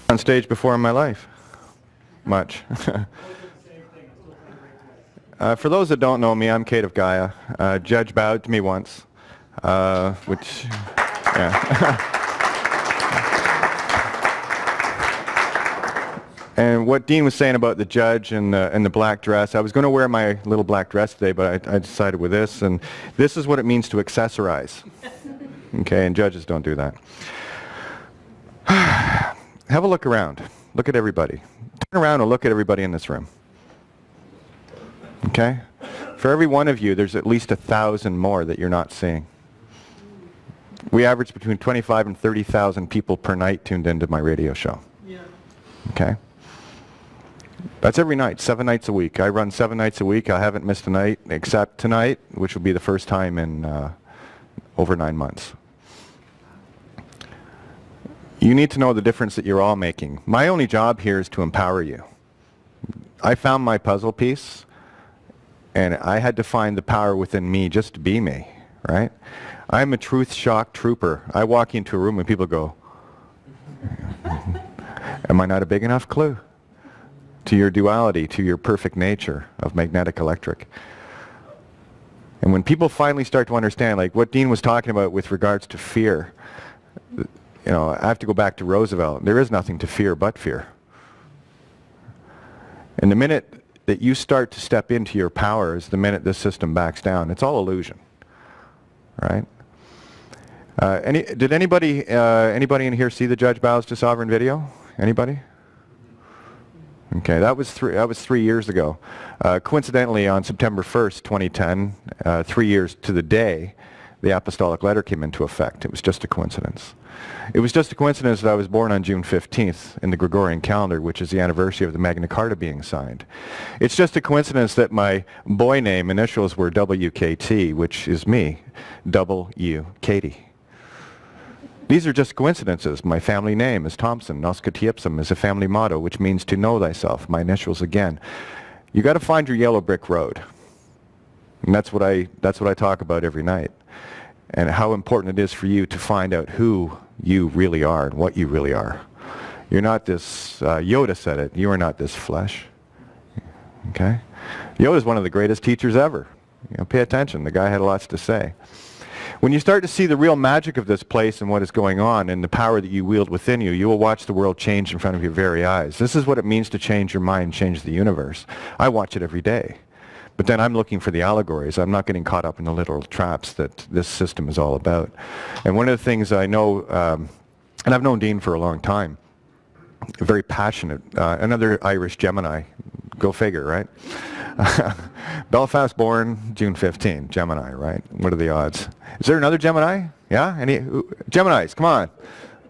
On stage before in my life. Much. For those that don't know me, I'm Kate of Gaia. Judge bowed to me once, which, yeah. And what Dean was saying about the judge and the black dress, I was going to wear my little black dress today, but I decided with this, and this is what it means to accessorize. Okay, and judges don't do that. Have a look around. Look at everybody. Turn around and look at everybody in this room. Okay? For every one of you, there's at least 1,000 more that you're not seeing. We average between 25 and 30,000 people per night tuned into my radio show. Yeah. Okay? That's every night, 7 nights a week. I run 7 nights a week. I haven't missed a night except tonight, which will be the first time in over 9 months. You need to know the difference that you're all making. My only job here is to empower you. I found my puzzle piece, and I had to find the power within me just to be me, right? I'm a truth shock trooper. I walk into a room and people go, am I not a big enough clue to your duality, to your perfect nature of magnetic electric? And when people finally start to understand, like what Dean was talking about with regards to fear, you know, I have to go back to Roosevelt. There is nothing to fear but fear. And the minute that you start to step into your power is the minute this system backs down. It's all illusion, right? Did anybody in here see the Judge Bows to Sovereign video? Anybody? Okay, that was 3 years ago. Coincidentally, on September 1st, 2010, 3 years to the day, the apostolic letter came into effect. It was just a coincidence. It was just a coincidence that I was born on June 15th in the Gregorian calendar, which is the anniversary of the Magna Carta being signed. It's just a coincidence that my boy name initials were WKT, which is me, W. Katie. These are just coincidences. My family name is Thompson. Noska Tiepsum is a family motto, which means to know thyself. My initials again. You got to find your yellow brick road. And that's what I talk about every night. And how important it is for you to find out who you really are and what you really are. You're not this, Yoda said it, you are not this flesh. Okay? Yoda is one of the greatest teachers ever. You know, pay attention. The guy had lots to say. When you start to see the real magic of this place and what is going on and the power that you wield within you, you will watch the world change in front of your very eyes. This is what it means to change your mind, change the universe. I watch it every day. But then I'm looking for the allegories. I'm not getting caught up in the literal traps that this system is all about. And one of the things I know, and I've known Dean for a long time, very passionate, another Irish Gemini, go figure, right? Belfast born, June 15, Gemini, right? What are the odds? Is there another Gemini? Yeah? Any Geminis, come on.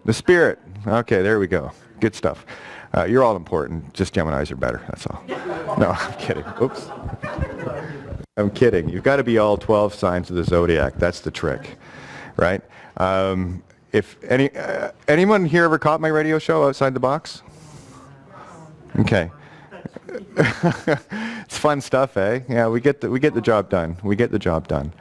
The spirit. Okay, there we go. Good stuff. You're all important. Just Geminis are better, that's all. No, I'm kidding. Oops. I'm kidding. You've got to be all 12 signs of the zodiac. That's the trick, right? If anyone here ever caught my radio show Outside the Box? Okay. It's fun stuff, eh? Yeah, we get the job done. We get the job done.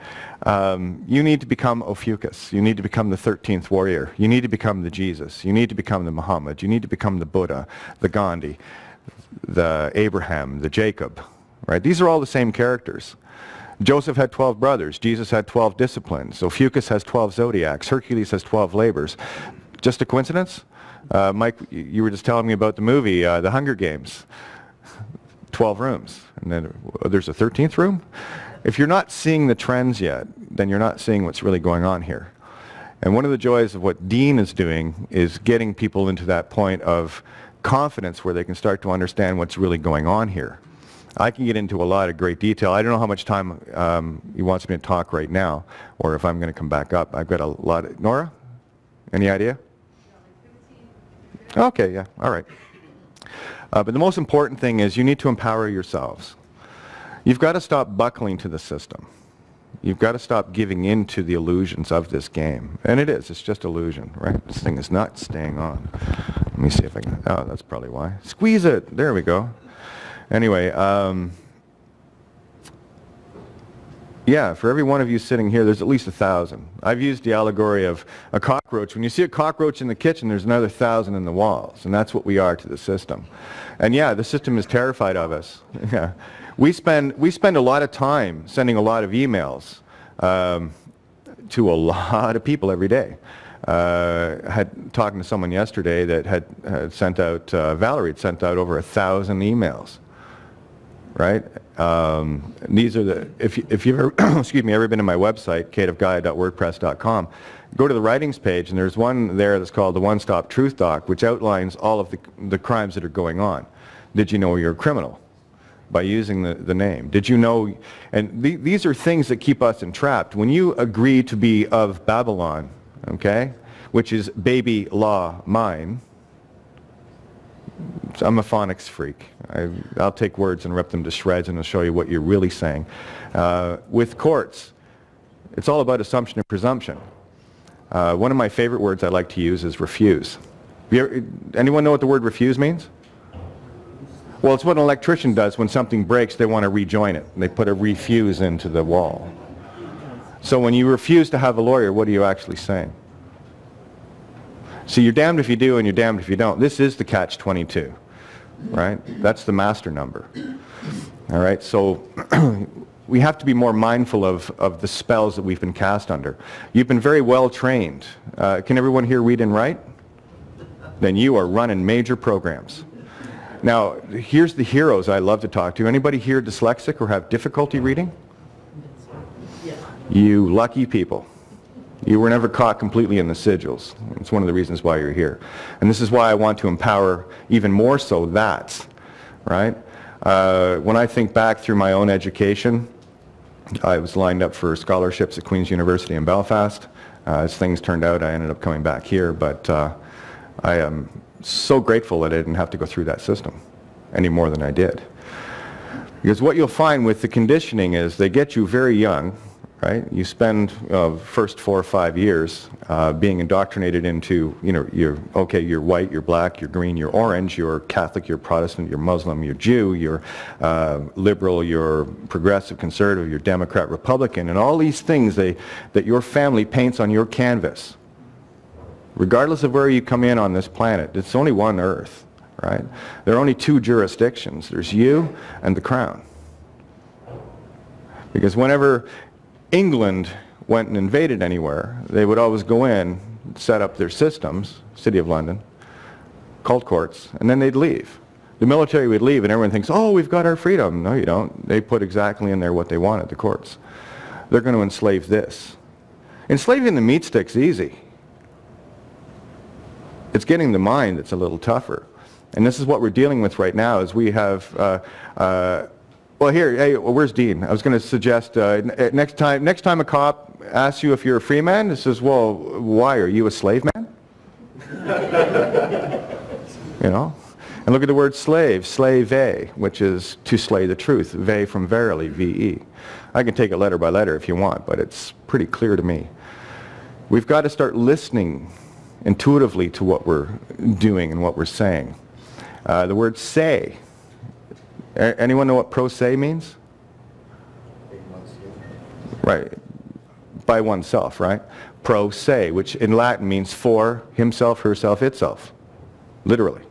You need to become Ophiuchus. You need to become the 13th warrior. You need to become the Jesus. You need to become the Muhammad. You need to become the Buddha, the Gandhi, the Abraham, the Jacob, right? These are all the same characters. Joseph had 12 brothers. Jesus had 12 disciplines. Ophiuchus has 12 zodiacs. Hercules has 12 labors. Just a coincidence? Mike, you were just telling me about the movie, The Hunger Games. 12 rooms. And then there's a 13th room? If you're not seeing the trends yet, then you're not seeing what's really going on here. And one of the joys of what Dean is doing is getting people into that point of confidence where they can start to understand what's really going on here. I can get into a lot of great detail. I don't know how much time he wants me to talk right now, or if I'm going to come back up. I've got a lot of... Nora? Any idea? Okay, yeah, all right. But the most important thing is you need to empower yourselves. You've got to stop buckling to the system. You've got to stop giving in to the illusions of this game. And it is. It's just illusion, right? This thing is not staying on. Let me see if I can... Oh, that's probably why. Squeeze it. There we go. Anyway, Yeah, for every one of you sitting here, there's at least 1,000. I've used the allegory of a cockroach. When you see a cockroach in the kitchen, there's another 1,000 in the walls, and that's what we are to the system. And yeah, the system is terrified of us. Yeah. We spend a lot of time sending a lot of emails to a lot of people every day. Had talking to someone yesterday that had sent out, Valerie had sent out over 1,000 emails. Right? These are the, if you've ever, excuse me, ever been to my website, cateofgaia.wordpress.com, go to the writings page, and there's one there that's called the One Stop Truth Doc, which outlines all of the crimes that are going on. Did you know you're a criminal? By using the name. Did you know, and these are things that keep us entrapped. When you agree to be of Babylon, okay, which is baby law mine, I'm a phonics freak. I'll take words and rip them to shreds and I'll show you what you're really saying. With courts, it's all about assumption and presumption. One of my favorite words I like to use is refuse. Anyone know what the word refuse means? Well, it's what an electrician does when something breaks, they want to rejoin it. They put a refuse into the wall. So when you refuse to have a lawyer, what are you actually saying? So you're damned if you do and you're damned if you don't. This is the catch-22, right? That's the master number. All right, so we have to be more mindful of the spells that we've been cast under. You've been very well trained. Can everyone here read and write? Then you are running major programs. Now, here's the heroes I love to talk to. Anybody here dyslexic or have difficulty reading? You lucky people. You were never caught completely in the sigils. It's one of the reasons why you're here. And this is why I want to empower even more so that, right? When I think back through my own education, I was lined up for scholarships at Queen's University in Belfast. As things turned out, I ended up coming back here, but I am so grateful that I didn't have to go through that system any more than I did. Because what you'll find with the conditioning is they get you very young, right? You spend first 4 or 5 years being indoctrinated into, you know, you're white, you're black, you're green, you're orange, you're Catholic, you're Protestant, you're Muslim, you're Jew, you're liberal, you're progressive, conservative, you're Democrat, Republican, and all these things that your family paints on your canvas. Regardless of where you come in on this planet, it's only one Earth, right? There are only 2 jurisdictions. There's you and the crown. Because whenever England went and invaded anywhere, they would always go in, set up their systems, City of London, called courts, and then they'd leave. The military would leave and everyone thinks, oh, we've got our freedom. No, you don't. They put exactly in there what they wanted, the courts. They're going to enslave this. Enslaving the meat stick's easy. It's getting the mind that's a little tougher. And this is what we're dealing with right now is we have, well here, hey, well, where's Dean? I was going to suggest next time a cop asks you if you're a free man, it says, well, why? Are you a slave man? You know? And look at the word slave, slave-a, which is to slay the truth. Ve from verily, V-E. I can take it letter by letter if you want, but it's pretty clear to me. We've got to start listening intuitively to what we're doing and what we're saying. The word say. Anyone know what pro se means? Right. By oneself, right? Pro se, which in Latin means for himself, herself, itself. Literally.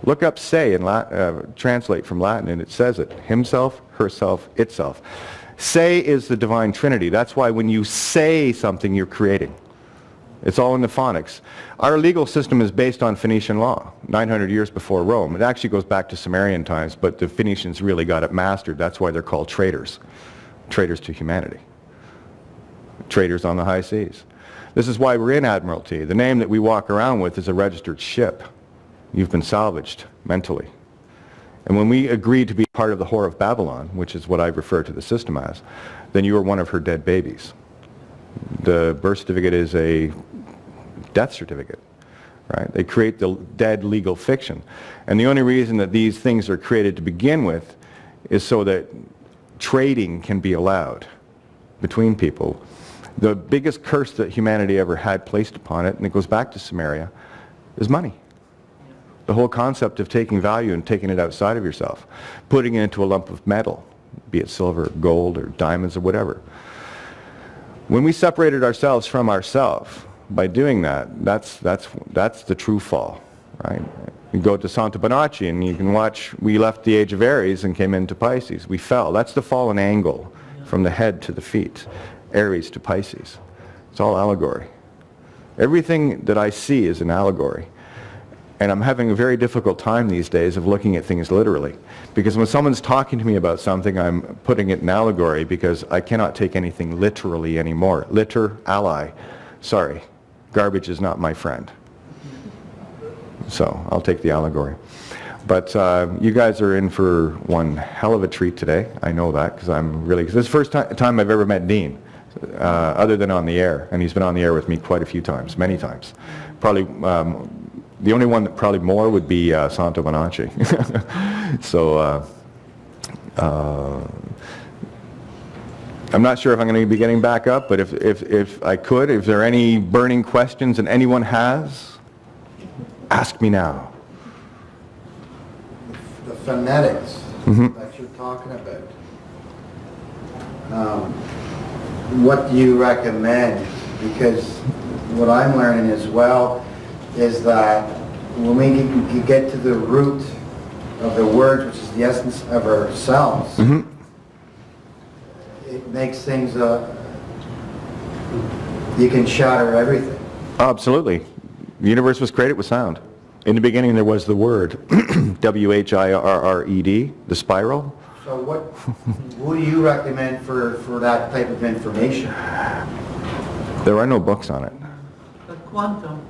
Look up se and translate from Latin and it says it. Himself, herself, itself. Say is the divine trinity. That's why when you say something, you're creating. It's all in the phonics. Our legal system is based on Phoenician law, 900 years before Rome. It actually goes back to Sumerian times, but the Phoenicians really got it mastered. That's why they're called traitors. Traitors to humanity. Traitors on the high seas. This is why we're in Admiralty. The name that we walk around with is a registered ship. You've been salvaged mentally. And when we agree to be part of the whore of Babylon, which is what I refer to the system as, then you are one of her dead babies. The birth certificate is a death certificate, right? They create the dead legal fiction. And the only reason that these things are created to begin with is so that trading can be allowed between people. The biggest curse that humanity ever had placed upon it, and it goes back to Sumeria, is money. The whole concept of taking value and taking it outside of yourself, putting it into a lump of metal, be it silver, or gold, or diamonds, or whatever. When we separated ourselves from ourselves, by doing that, that's the true fall, right? You go to Santa Bonacci and you can watch, we left the age of Aries and came into Pisces. We fell. That's the fallen angle from the head to the feet, Aries to Pisces. It's all allegory. Everything that I see is an allegory. And I'm having a very difficult time these days of looking at things literally. Because when someone's talking to me about something, I'm putting it in allegory because I cannot take anything literally anymore. Liter, ally. Sorry. Garbage is not my friend. So I'll take the allegory. But you guys are in for one hell of a treat today. I know that because I'm really, cause this is the first time I've ever met Dean, other than on the air. And he's been on the air with me quite a few times, many times. Probably the only one that probably more would be Santa Bonacci. So I'm not sure if I'm going to be getting back up, but if I could, if there are any burning questions and anyone has, ask me now. The phonetics that you're talking about, what do you recommend? Because what I'm learning as well is that when we get to the root of the words, which is the essence of ourselves, it makes things, you can shatter everything. Absolutely. The universe was created with sound. In the beginning there was the word, W-H-I-R-R-E-D, the spiral. So what do you recommend for that type of information? There are no books on it. But quantum.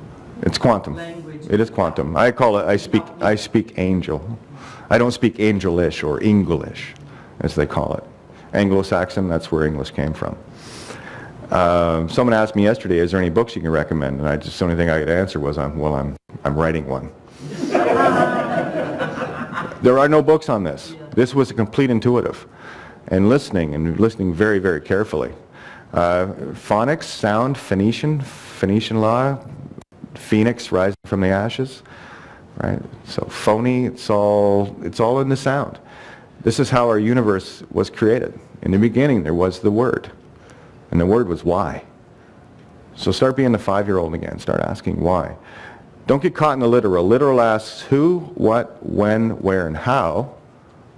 It's quantum. Language. It is quantum. I call it, I speak angel. I don't speak Angelish or English, as they call it. Anglo-Saxon, that's where English came from. Someone asked me yesterday, is there any books you can recommend? And the only thing I could answer was, I'm writing one. There are no books on this. This was a complete intuitive. And listening very, very carefully. Phonics, sound, Phoenician law, phoenix rising from the ashes, right? So phony, it's all in the sound. This is how our universe was created. In the beginning there was the Word, and the Word was why. So start being the 5-year-old again. Start asking why. Don't get caught in the literal. Literal asks who, what, when, where, and how.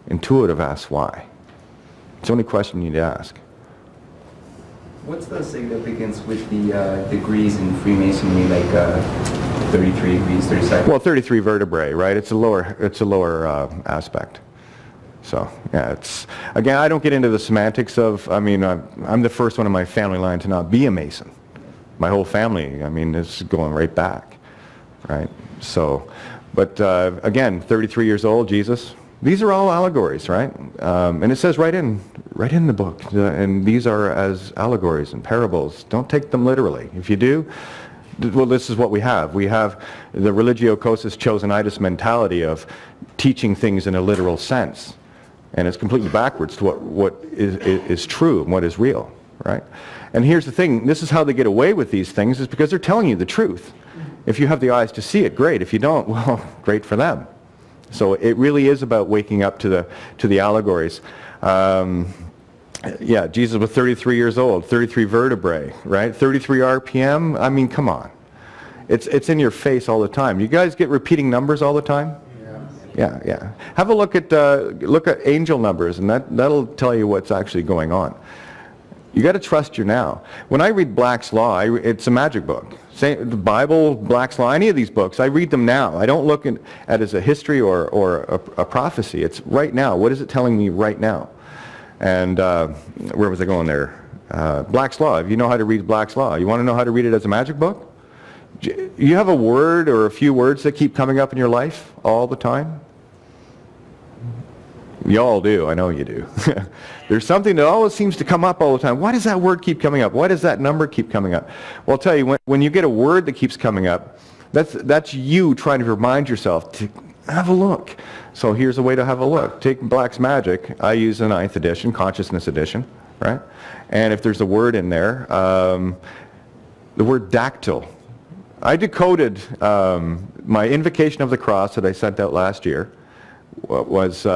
Intuitive asks why. It's the only question you need to ask. What's the significance with the degrees in Freemasonry, like 33 degrees, 32? Well, 33 vertebrae, right? It's a lower aspect. So, yeah, again, I don't get into the semantics of, I'm the first one in my family line to not be a Mason. My whole family, it's going right back, right? So, but again, 33 years old, Jesus. These are all allegories, right? And it says right in the book, and these are as allegories and parables. Don't take them literally. If you do, well, this is what we have. We have the religio cosis chosenitis mentality of teaching things in a literal sense. And it's completely backwards to what is true and what is real, right? And here's the thing, this is how they get away with these things, is because they're telling you the truth. If you have the eyes to see it, great. If you don't, well, great for them. So it really is about waking up to the allegories. Yeah, Jesus was 33 years old, 33 vertebrae, right? 33 RPM, come on. It's in your face all the time. You guys get repeating numbers all the time? Yeah. Have a look at angel numbers, and that'll tell you what's actually going on. You got to trust your now. When I read Black's Law, it's a magic book. Say the Bible, Black's Law, any of these books, I read them now. I don't look at it as a history or a prophecy. It's right now. What is it telling me right now? And where was I going there? Black's Law. If you know how to read Black's Law, you want to know how to read it as a magic book? You have a word or a few words that keep coming up in your life all the time? You all do. I know you do. There's something that always seems to come up all the time. Why does that word keep coming up? Why does that number keep coming up? Well, I'll tell you, when you get a word that keeps coming up, that's you trying to remind yourself to have a look. So here's a way to have a look. Take Black's Magic. I use the 9th edition, Consciousness edition, right? And if there's a word in there, the word dactyl. I decoded my Invocation of the Cross that I sent out last year was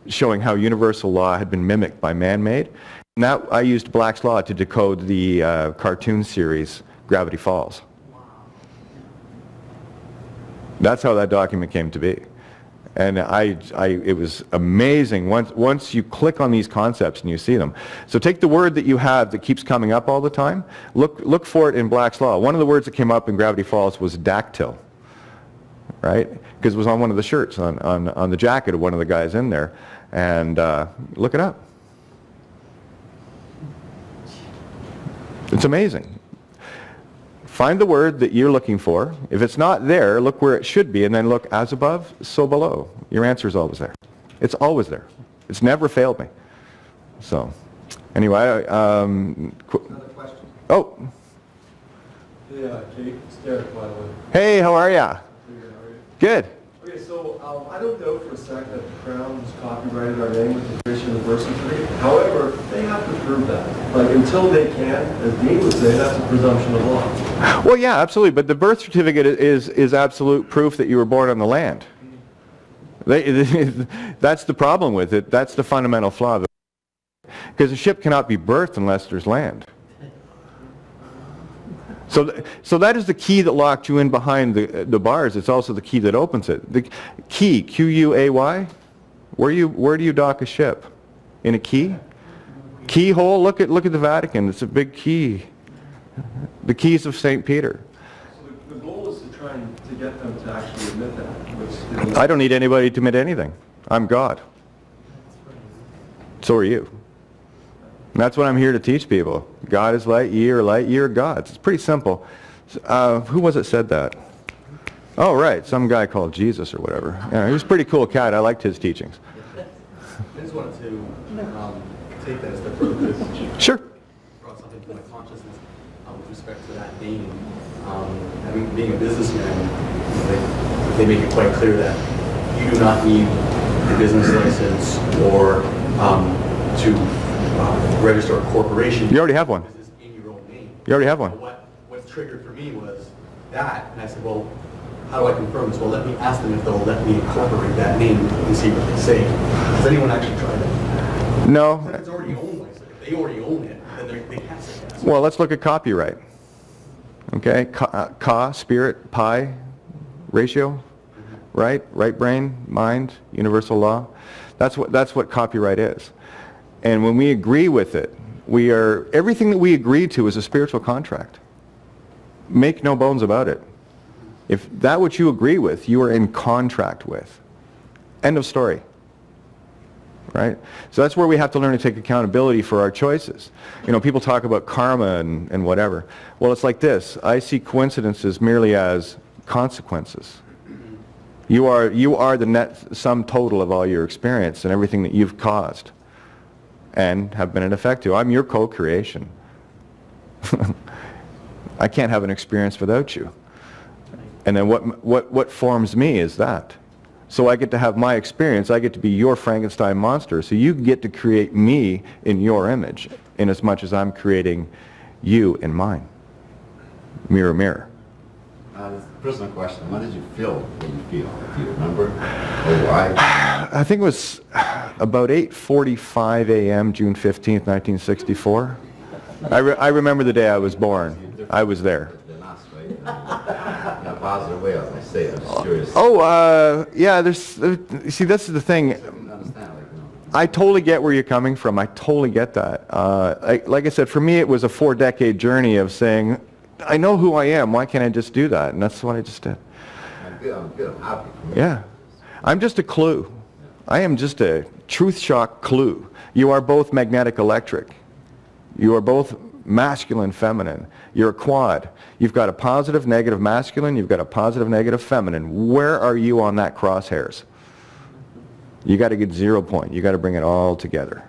showing how universal law had been mimicked by man-made. And that, I used Black's Law to decode the cartoon series Gravity Falls. That's how that document came to be. And it was amazing once you click on these concepts and you see them. So take the word that you have that keeps coming up all the time, look for it in Black's Law. One of the words that came up in Gravity Falls was dactyl, right? Because it was on one of the shirts, on the jacket of one of the guys in there. And look it up. It's amazing. Find the word that you're looking for. If it's not there, look where it should be, and then look as above, so below. Your answer is always there. It's always there. It's never failed me. So, anyway, Another question. Oh. Hey, Kate, it's Derek, by the way. Hey, how are ya? Pretty good, how are you? Good. Okay, so I don't doubt for a sec that the Crown has copyrighted our name with the creation of the birth certificate. However, they have to prove that. Like, until they can, as Dean would say, that's a presumption of law. Well, yeah, absolutely. But the birth certificate is absolute proof that you were born on the land. That's the problem with it. That's the fundamental flaw of it. Because a ship cannot be birthed unless there's land. So that is the key that locked you in behind the bars. It's also the key that opens it. The key, Q-U-A-Y. Where do you dock a ship? In a key? Keyhole. Look at the Vatican. It's a big key. The keys of St. Peter. So the goal is to try and to get them to actually admit that. Which is, I don't need anybody to admit anything. I'm God. So are you. And that's what I'm here to teach people. God is light, ye are gods. It's pretty simple. Who was it said that? Oh, right, some guy called Jesus or whatever. Yeah, he was a pretty cool cat. I liked his teachings. I just wanted to take that a step further because Sure. brought something to my consciousness with respect to that name. Being a businessman, they make it quite clear that you do not need a business license or to register a corporation. You already have one. This is in your own name. You already have one. What triggered for me was that, and I said, well, how do I confirm this? Well, let me ask them if they'll let me incorporate that name and see what they say. Has anyone actually tried that? No. If it's already owned, like, if they already own it, then they can't say that. Well, let's look at copyright. Okay, ka, spirit, pi, ratio, right? Right brain, mind, universal law. That's what copyright is. And when we agree with it, everything that we agree to is a spiritual contract. Make no bones about it. If that what you agree with, you are in contract with. End of story. Right? So that's where we have to learn to take accountability for our choices. You know, people talk about karma and whatever. Well, it's like this. I see coincidences merely as consequences. You are the net sum total of all your experience and everything that you've caused and have been an effect to. I'm your co-creation. I can't have an experience without you. And then what forms me is that. So I get to have my experience. I get to be your Frankenstein monster. So you get to create me in your image, in as much as I'm creating you in mine. Mirror, mirror. Personal question. What did you feel when you feel? Do you remember? Or why? I think it was about 8:45 a.m., June 15th, 1964. I remember the day I was born. I was there. They're not straight. In a positive way, as I say. I'm just curious. Oh, yeah, see, this is the thing. I totally get where you're coming from. I totally get that. Like I said, for me, it was a 4-decade journey of saying, I know who I am. Why can't I just do that? And that's what I just did. I'm good. I'm happy. Yeah. I'm just a clue. I am just a truth shock clue. You are both magnetic electric. You are both masculine, feminine. You're a quad. You've got a positive, negative masculine. You've got a positive, negative feminine. Where are you on that crosshairs? You got to get 0 point. You got to bring it all together.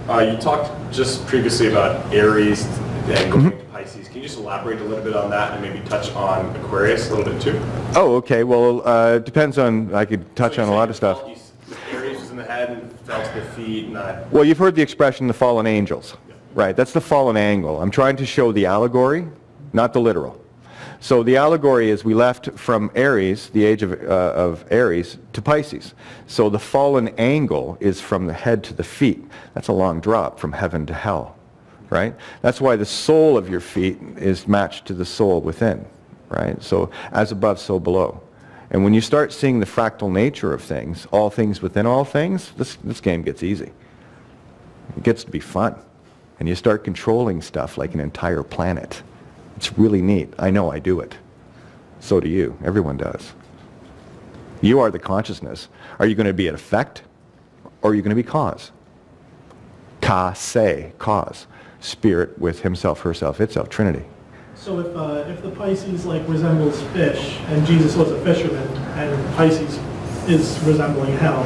You talked just previously about Aries and going to Pisces. Can you just elaborate a little bit on that and maybe touch on Aquarius a little bit too? Oh, okay. Well, it depends on, I could touch on a lot of stuff. Aries was in the head and fell to the feet. Well, you've heard the expression, the fallen angels. Yeah. Right, that's the fallen angle. I'm trying to show the allegory, not the literal. So the allegory is we left from Aries, the age of Aries, to Pisces. So the fallen angle is from the head to the feet. That's a long drop from heaven to hell, right? That's why the sole of your feet is matched to the soul within, right? So as above, so below. And when you start seeing the fractal nature of things, all things within all things, this game gets easy. It gets to be fun. And you start controlling stuff like an entire planet. It's really neat. I know I do it. So do you. Everyone does. You are the consciousness. Are you going to be an effect, or are you going to be cause? Ka-se, cause. Spirit with himself, herself, itself, Trinity. So if the Pisces like resembles fish, and Jesus was a fisherman, and Pisces is resembling hell,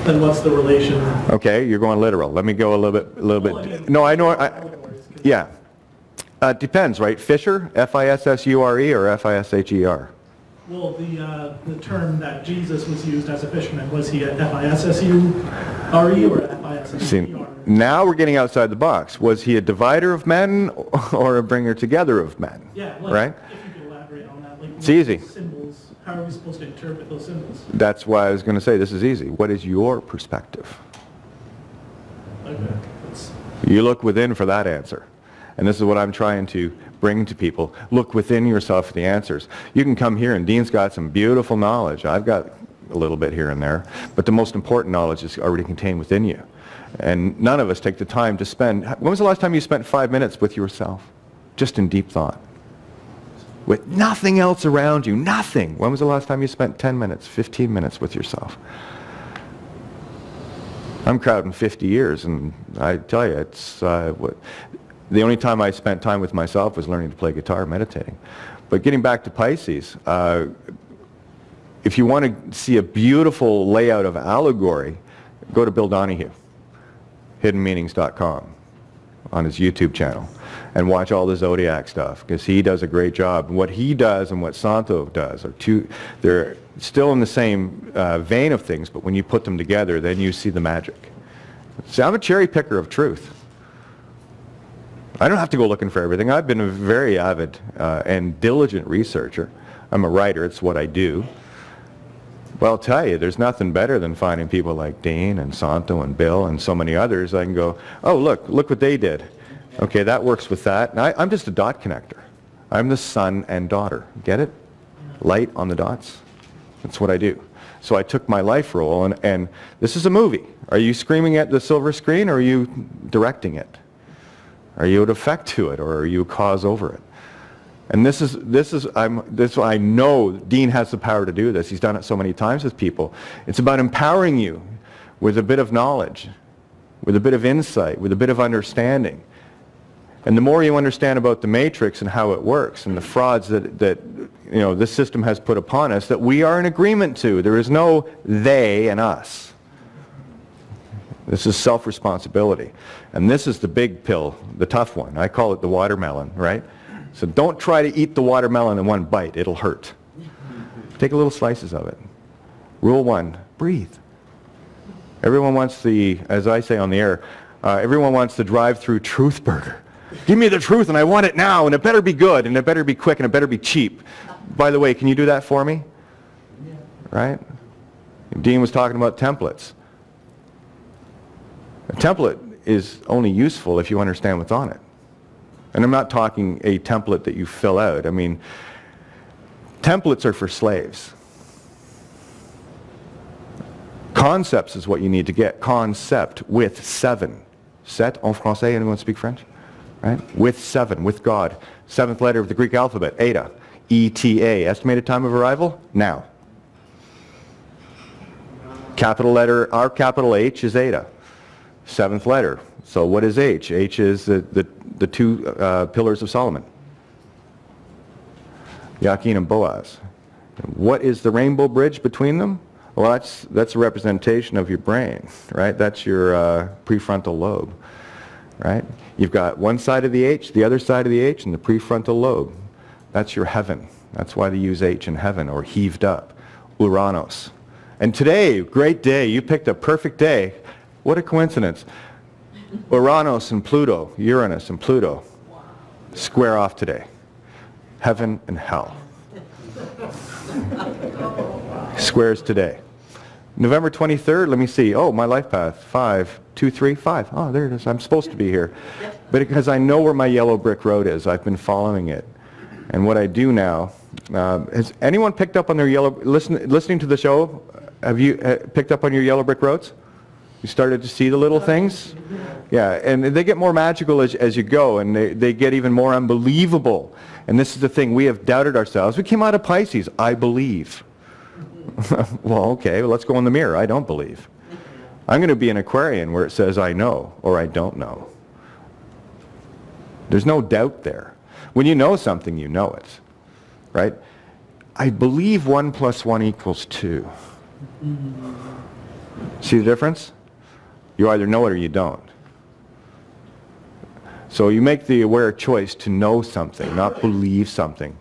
then what's the relation? Okay, you're going literal. Let me go a little bit. No, I know. Yeah. Depends, right? Fisher, F-I-S-S-U-R-E or F-I-S-H-E-R? Well, the term that Jesus was used as a fisherman, was he a F-I-S-S-U-R-E or F-I-S-S-U-R-E? Now we're getting outside the box. Was he a divider of men or a bringer together of men? Yeah, right? If you could elaborate on that. Like, it's easy. Symbols, how are we supposed to interpret those symbols? That's why I was going to say this is easy. What is your perspective? Okay. You look within for that answer. And this is what I'm trying to bring to people. Look within yourself for the answers. You can come here, and Dean's got some beautiful knowledge. I've got a little bit here and there. But the most important knowledge is already contained within you. And none of us take the time to spend... When was the last time you spent 5 minutes with yourself? Just in deep thought. With nothing else around you. Nothing. When was the last time you spent 10 minutes, 15 minutes with yourself? I'm crowding 50 years, and I tell you, it's... The only time I spent time with myself was learning to play guitar, meditating. But getting back to Pisces, if you want to see a beautiful layout of allegory, go to Bill Donahue, hiddenmeanings.com, on his YouTube channel, and watch all the zodiac stuff, because he does a great job. And what he does and what Santo does are they're still in the same vein of things, but when you put them together, then you see the magic. See, I'm a cherry picker of truth. I don't have to go looking for everything. I've been a very avid and diligent researcher. I'm a writer. It's what I do. Well, I'll tell you, there's nothing better than finding people like Dean and Santo and Bill and so many others. I can go, oh, look what they did. Okay, that works with that. And I'm just a dot connector. I'm the son and daughter. Get it? Light on the dots. That's what I do. So I took my life role, and this is a movie. Are you screaming at the silver screen, or are you directing it? Are you an effect to it, or are you a cause over it? And I know Dean has the power to do this. He's done it so many times with people. It's about empowering you with a bit of knowledge, with a bit of insight, with a bit of understanding. And the more you understand about the matrix and how it works and the frauds that this system has put upon us, that we are in agreement to. There is no they and us. This is self-responsibility. And this is the big pill, the tough one. I call it the watermelon, right? So don't try to eat the watermelon in one bite. It'll hurt. Take a little slices of it. Rule 1, breathe. Everyone wants as I say on the air, everyone wants the drive-through truth burger. Give me the truth, and I want it now, and it better be good, and it better be quick, and it better be cheap. By the way, can you do that for me? Yeah. Right? Dean was talking about templates. A template is only useful if you understand what's on it. And I'm not talking a template that you fill out. I mean, templates are for slaves. Concepts is what you need to get. Concept with 7. Set en français, anyone speak French? Right? With 7, with God. 7th letter of the Greek alphabet, eta. E-T-A. Estimated time of arrival? Now. Capital letter, our capital H is eta. 7th letter. So what is H? H is the 2 pillars of Solomon. Yakin and Boaz. What is the rainbow bridge between them? Well, that's a representation of your brain, right? That's your prefrontal lobe, right? You've got one side of the H, the other side of the H, and the prefrontal lobe. That's your heaven. That's why they use H in heaven, or heaved up. Uranos. And today, great day. You picked a perfect day. What a coincidence. Uranus and Pluto, Uranus and Pluto, square off today. heaven and hell. Squares today. November 23rd, let me see. Oh, my life path. 5, 2, 3, 5. Oh, there it is. I'm supposed to be here. But because I know where my yellow brick road is, I've been following it. And what I do now, has anyone picked up on their yellow, listening to the show, have you picked up on your yellow brick roads? You started to see the little things? Yeah, and they get more magical as you go, and they get even more unbelievable. And this is the thing, we have doubted ourselves. We came out of Pisces, I believe. Well, okay, well, let's go in the mirror. I don't believe. I'm going to be an Aquarian where it says I know or I don't know. There's no doubt there. When you know something, you know it, right? I believe 1 + 1 = 2. See the difference? You either know it or you don't. So you make the aware choice to know something, not believe something.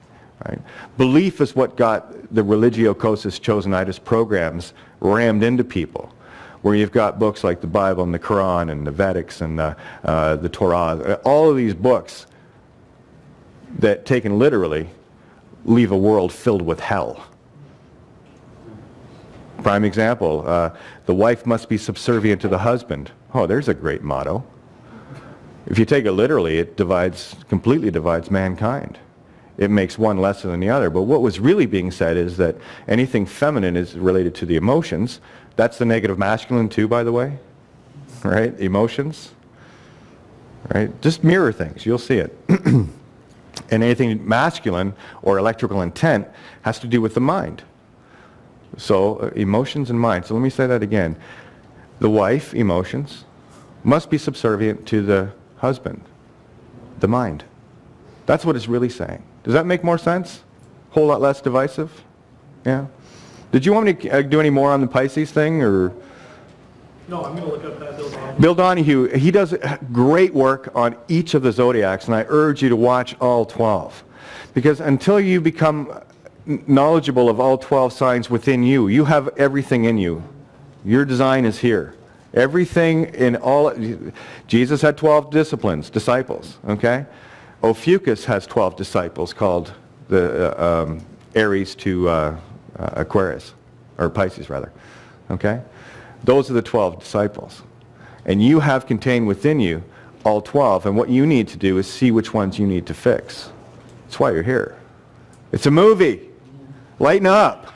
Right? Belief is what got the religio-cosis chosenitis programs rammed into people, where you've got books like the Bible and the Quran and the Vedics and the Torah, all of these books that, taken literally, leave a world filled with hell. Prime example, the wife must be subservient to the husband. Oh, there's a great motto. If you take it literally, it completely divides mankind. It makes one lesser than the other. But what was really being said is that anything feminine is related to the emotions. That's the negative masculine too, by the way. Right? Emotions. Right? Just mirror things. You'll see it. And anything masculine or electrical intent has to do with the mind. So emotions and mind. So let me say that again. The wife, emotions, must be subservient to the husband, the mind. That's what it's really saying. Does that make more sense? Whole lot less divisive? Yeah? Did you want me to do any more on the Pisces thing, or? No, I'm going to look up that Bill Donahue. Bill Donahue, he does great work on each of the zodiacs, and I urge you to watch all 12. Because until you become knowledgeable of all 12 signs within you, you have everything in you. Your design is here. Everything in all, Jesus had 12 disciples, okay? Ophiuchus has 12 disciples called the Aries to Aquarius, or Pisces rather, okay? Those are the 12 disciples. And you have contained within you all 12, and what you need to do is see which ones you need to fix. That's why you're here. It's a movie. Lighten up.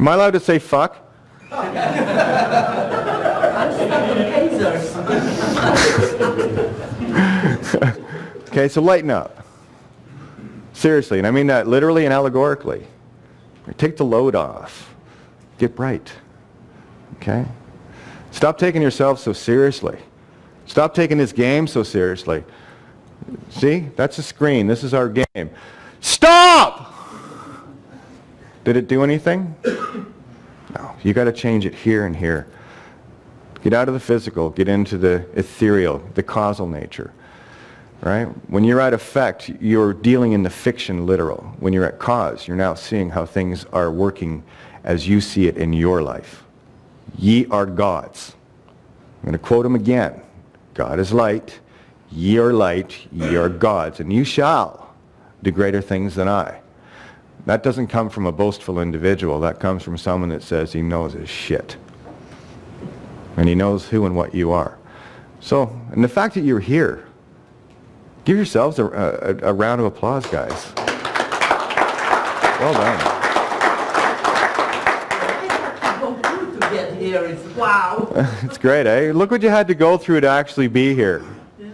Am I allowed to say fuck? I'm stuck on tasers. Okay, so lighten up. Seriously, and I mean that literally and allegorically. Take the load off. Get bright. Okay? Stop taking yourself so seriously. Stop taking this game so seriously. See? That's a screen. This is our game. Stop! Did it do anything? No. You got to change it here and here. Get out of the physical. Get into the ethereal, the causal nature. Right? When you're at effect, you're dealing in the fiction literal. When you're at cause, you're now seeing how things are working as you see it in your life. Ye are gods. I'm going to quote him again. God is light. Ye are light. Ye are gods. And you shall do greater things than I. That doesn't come from a boastful individual. That comes from someone that says he knows his shit. And he knows who and what you are. So, and the fact that you're here, give yourselves a round of applause, guys. Well done. To get here is wow. It's great, eh? Look what you had to go through to actually be here. Yeah.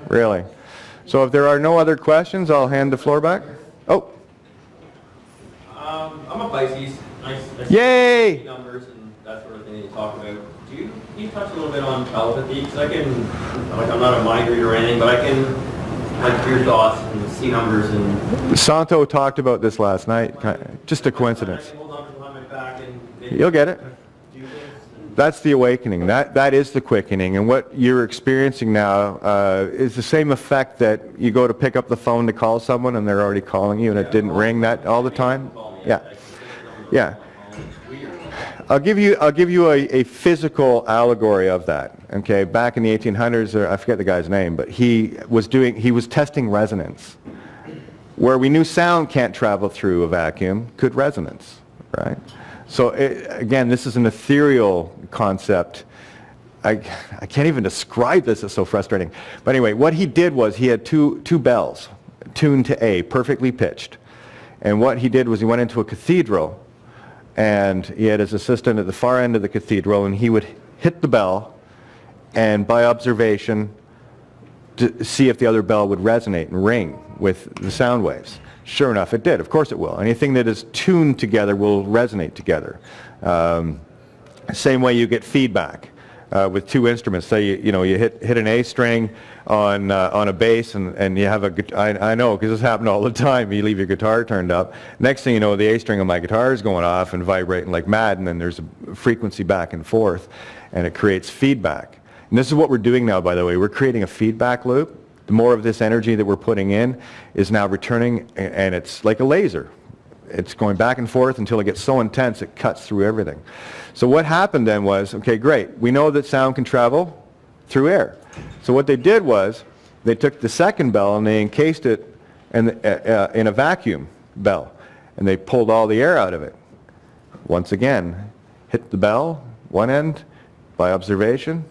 Really. So if there are no other questions, I'll hand the floor back. Oh. I'm a Pisces. I Yay! see numbers and that sort of thing that you talk about. Can you touch a little bit on telepathy? Because I can, like, I'm not a mind reader or anything, but I can, like, hear thoughts and see numbers and... Santo talked about this last night. Just a coincidence. Hold numbers behind my back and You'll get it. do things. That's the awakening. That is the quickening. And what you're experiencing now is the same effect that you go to pick up the phone to call someone and they're already calling you and it didn't ring that all the time. Yeah. Yeah. I'll give you a physical allegory of that. Okay, back in the 1800s, I forget the guy's name, but he was testing resonance. Where we knew sound can't travel through a vacuum, could resonance, right? So again, this is an ethereal concept. I can't even describe this, it's so frustrating. But anyway, what he did was he had two bells tuned to A, perfectly pitched. And what he did was he went into a cathedral, and he had his assistant at the far end of the cathedral, and he would hit the bell, and by observation, to see if the other bell would resonate and ring with the sound waves. Sure enough, it did. Of course it will. Anything that is tuned together will resonate together. Same way you get feedback with two instruments. Say you hit an A string on a bass, and you have a I know because this happens all the time. You leave your guitar turned up. Next thing you know, the A string of my guitar is going off and vibrating like mad, and then there's a frequency back and forth, and it creates feedback. And this is what we're doing now, by the way. We're creating a feedback loop. The more of this energy that we're putting in is now returning, and it's like a laser. It's going back and forth until it gets so intense it cuts through everything. So what happened then was, okay, great. We know that sound can travel through air. So what they did was they took the second bell and they encased it in a vacuum bell, and they pulled all the air out of it. Once again, hit the bell, one end, by observation.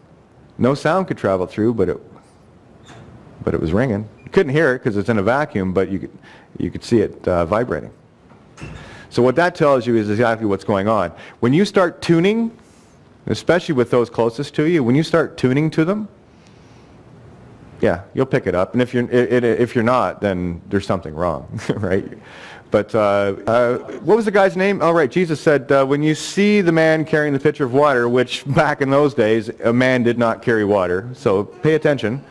No sound could travel through, but it was ringing. You couldn't hear it because it's in a vacuum, but you could see it vibrating. So what that tells you is exactly what's going on. When you start tuning, especially with those closest to you, when you start tuning to them, yeah, you'll pick it up. And if you're not, then there's something wrong, right? But what was the guy's name? Oh, right, Jesus said, when you see the man carrying the pitcher of water, which back in those days, a man did not carry water, so pay attention.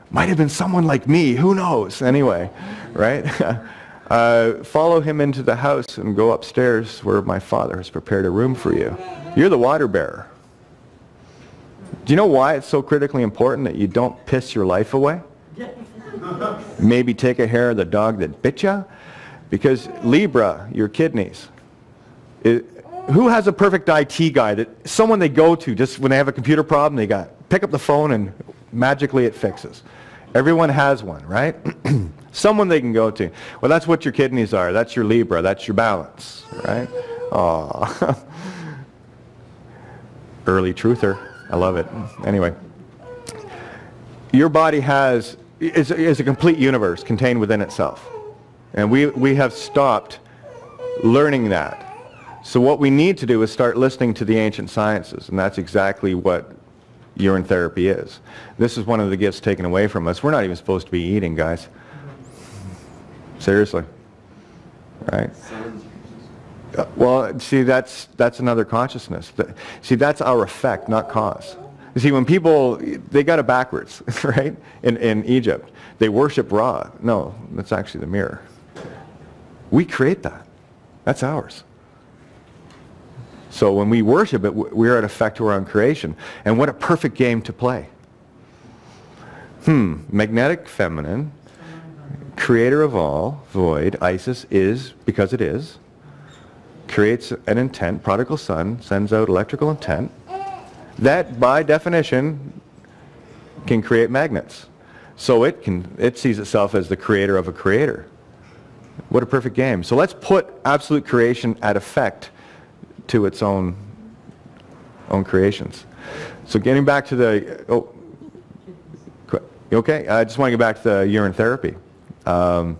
Might have been someone like me, who knows? Anyway, right? Follow him into the house and go upstairs where my Father has prepared a room for you. You're the water bearer. Do you know why it's so critically important that you don't piss your life away? Maybe take a hair of the dog that bit you? Because Libra, your kidneys. Who has a perfect IT guy, that someone they go to just when they have a computer problem, they pick up the phone and magically it fixes? Everyone has one, right? Someone they can go to. Well, that's what your kidneys are. That's your Libra. That's your balance, right? Aww. Early truther. I love it. Anyway, your body is a complete universe contained within itself. And we have stopped learning that. So what we need to do is start listening to the ancient sciences, and that's exactly what urine therapy is. This is one of the gifts taken away from us. We're not even supposed to be eating, guys. Seriously. Right? Well, see, that's another consciousness. See, that's our effect, not cause. You see, when people, they got it backwards, right? In Egypt, they worship Ra. No, that's actually the mirror. We create that. That's ours. So when we worship it, we're an effect to our own creation. And what a perfect game to play. Magnetic feminine, creator of all, void, Isis is, because it is, creates an intent, prodigal son, sends out electrical intent, that by definition can create magnets. So it sees itself as the creator of a creator. What a perfect game. So let's put absolute creation at effect to its own creations. So getting back to the, okay, I just want to get back to the urine therapy. The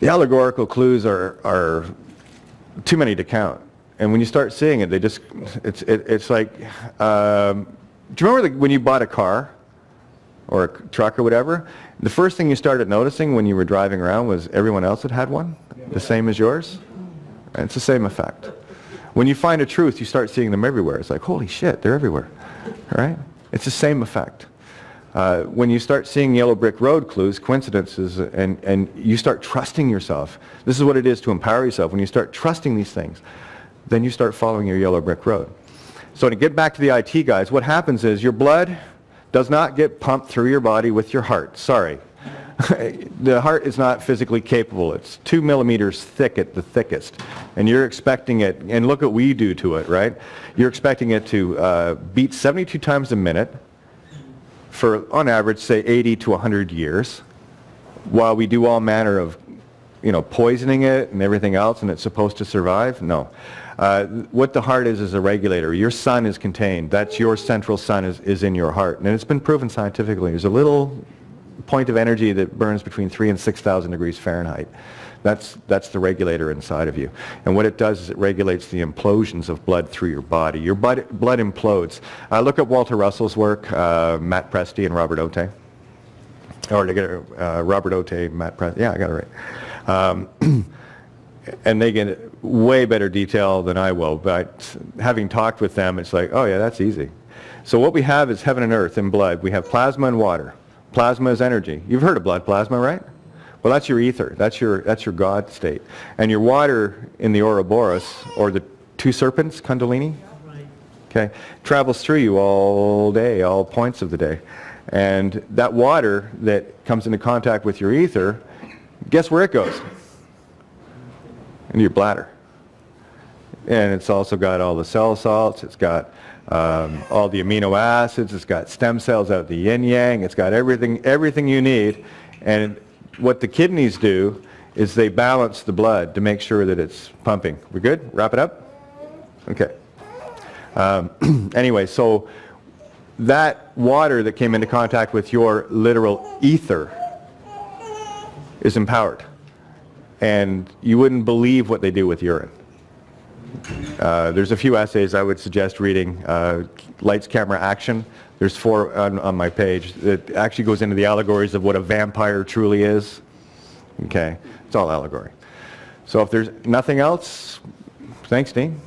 allegorical clues are too many to count. And when you start seeing it, it's like, do you remember when you bought a car or a truck or whatever? The first thing you started noticing when you were driving around was everyone else had one, the same as yours? And it's the same effect. When you find a truth, you start seeing them everywhere. It's like, holy shit, they're everywhere, right? It's the same effect. When you start seeing yellow brick road clues, coincidences, and you start trusting yourself, this is what it is to empower yourself. When you start trusting these things, then you start following your yellow brick road. So to get back to the IT guys, what happens is your blood does not get pumped through your body with your heart. Sorry. The heart is not physically capable. It's 2 millimeters thick at the thickest. And you're expecting it, and look what we do to it, right? You're expecting it to beat 72 times a minute for, on average, say 80 to 100 years, while we do all manner of, poisoning it and everything else, and it's supposed to survive? No. What the heart is a regulator. Your sun is contained. That's your central sun is in your heart. And it's been proven scientifically. There's a little point of energy that burns between 3,000 and 6,000 degrees Fahrenheit. That's the regulator inside of you. And what it does is it regulates the implosions of blood through your body. Your blood implodes. Look at Walter Russell's work, Matt Presti and Robert Otte. Or to get Robert Otte, Matt Presti. Yeah, I got it right. And they get way better detail than I will, but having talked with them, it's like, oh yeah, that's easy. So what we have is heaven and earth in blood. We have plasma and water. Plasma is energy. You've heard of blood plasma, right? Well, that's your ether. That's your God state. And your water in the Ouroboros, or the two serpents, Kundalini, okay, travels through you all day, all points of the day. And that water that comes into contact with your ether, guess where it goes? Into your bladder. And it's also got all the cell salts, it's got all the amino acids, it's got stem cells out the yin yang, it's got everything you need. And what the kidneys do is they balance the blood to make sure that it's pumping. We good? Wrap it up? Okay. Anyway, so that water that came into contact with your literal ether is empowered. And you wouldn't believe what they do with urine. There's a few essays I would suggest reading. Lights, Camera, Action. There's 4 on my page that actually goes into the allegories of what a vampire truly is. Okay, it's all allegory. So if there's nothing else, thanks, Dean.